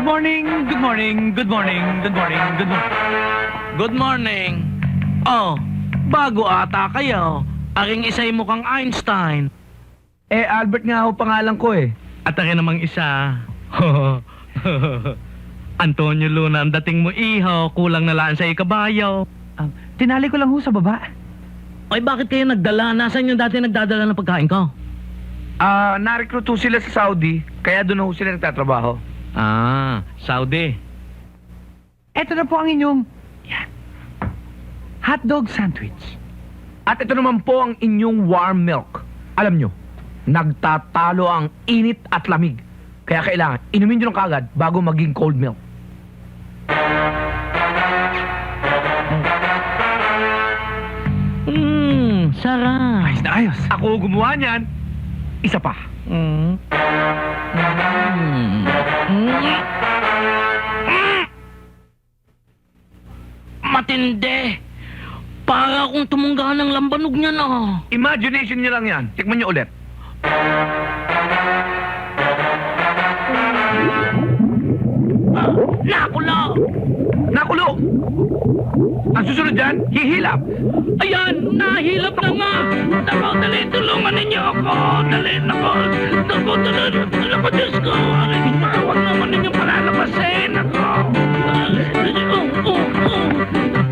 morning, good morning, good morning, good morning, good morning. Good morning. Oh, bago ata kayo. Aking isa'y mukhang Einstein. Albert nga ho pangalan ko eh. At akin namang isa. Antonio Luna, ang dating mo iho. Kulang na laan sa ikabayaw. Tinali ko lang ho sa baba. Ay, bakit kayo nagdala? Nasaan yung dati nagdadala ng pagkain ko? Na-recruit ho sila sa Saudi, kaya doon ho sila nagtatrabaho. Saudi. Ito na po ang inyong hotdog sandwich. At ito naman po ang inyong warm milk. Alam nyo, nagtatalo ang init at lamig. Kaya kailangan, inumin nyo ng kagad bago maging cold milk. Sarap. Ayos na ayos. Ako gumawa niyan. Isa pa. Matindi. Para akong tumunggahan ng lambanog niya na. Imagination nyo lang yan. Tikman nyo ulit. Nakulo! Nakulo! Ang susunod dyan, hihilap. Ayan! Nahilap na nga! Nako, dali, tulungan ninyo ako! Dali, nako! Nako, dali! Nako, Diyos ko! Huwag naman ninyo palalabasin! Nako!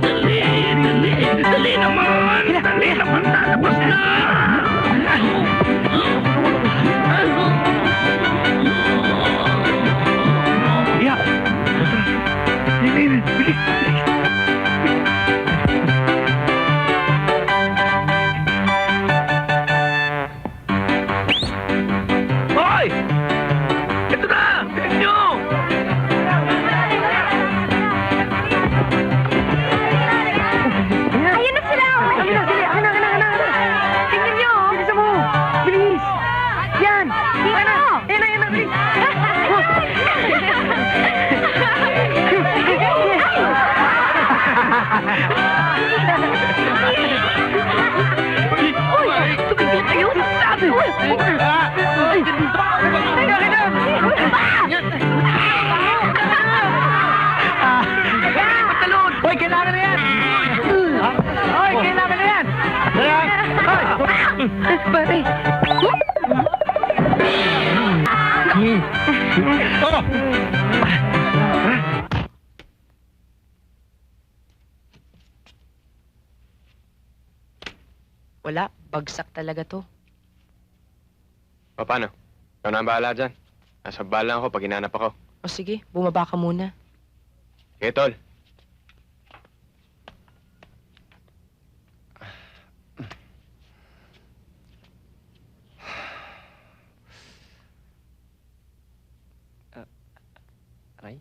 Dali! Dali naman! Dali naman! Lalabas na! Yeah. Bilis, bilis. Hoy! Ito na! Tignan nyo! Ayan na sila! Ayan na, dali! Ayan na! Tingnan nyo! Bilisan mo! Bilis! Yan! Ayan na! Ayan na! Bilis! Uy! Tumigil kayo! Sabi! Patalon! Hoy, kailangan na yan! Hoy, kailangan na yan! Hoy! Pare! Wala, bagsak talaga to. O, paano? Ikaw na ang bahala dyan. Nasa bala lang ako pag hinanap ako. O sige, bumaba ka muna. Okay, tol. Aray?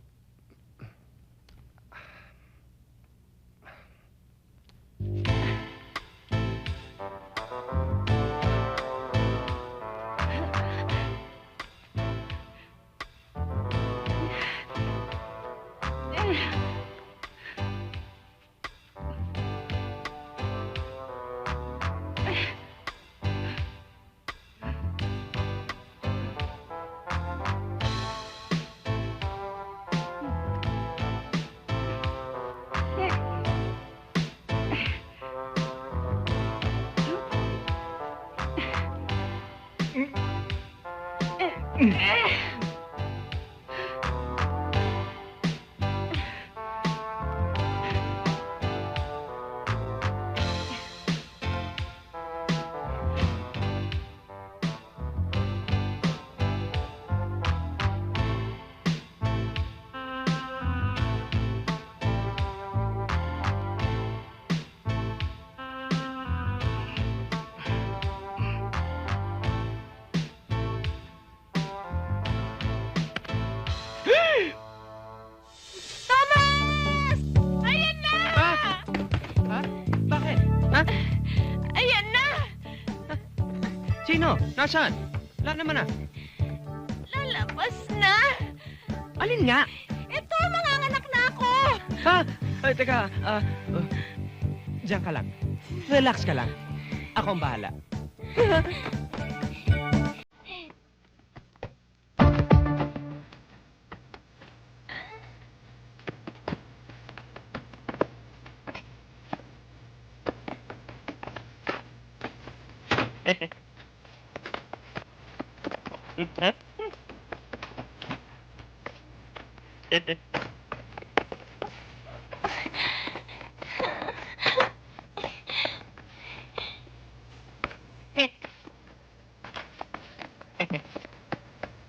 Thomas! Ayan na! Ha? Bakit? Ha? Ayan na! Sino? Nasaan? Wala naman ah. Lalabas na! Alin nga? Ito, manganganak na ako! Ha? Ay, teka. Diyan ka lang. Relax ka lang. Ako ang bahala.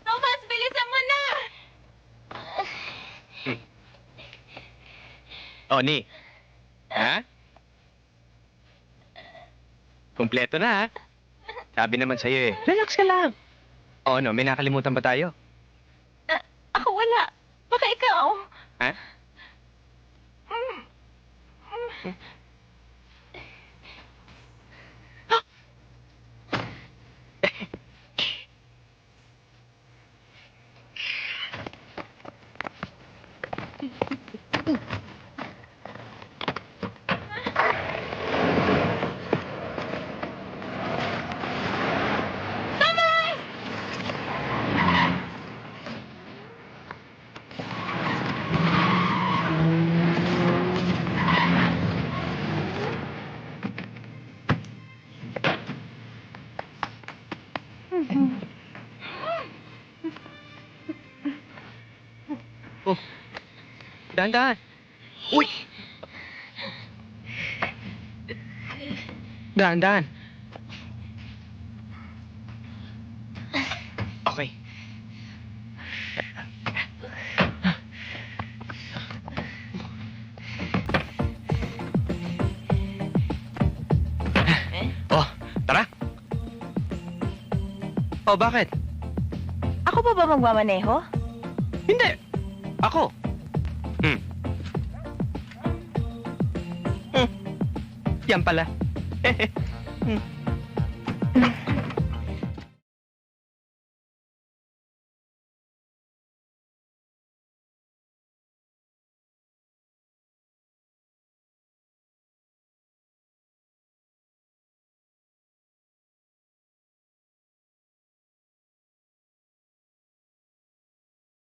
Thomas, bilisan mo na! Oh, Ni. Ha? Kumpleto na, ha? Sabi naman sa'yo, eh. Relax ka lang. Oh, no, may nakalimutan ba tayo? Ako wala. Baka ikaw. Ha? Oh, dahan-dahan. Uy! Dahan-dahan. Okay. Oh, tara. Oh, bakit? Ako pa ba magmamaneho? Hindi. Ako. Yan pala.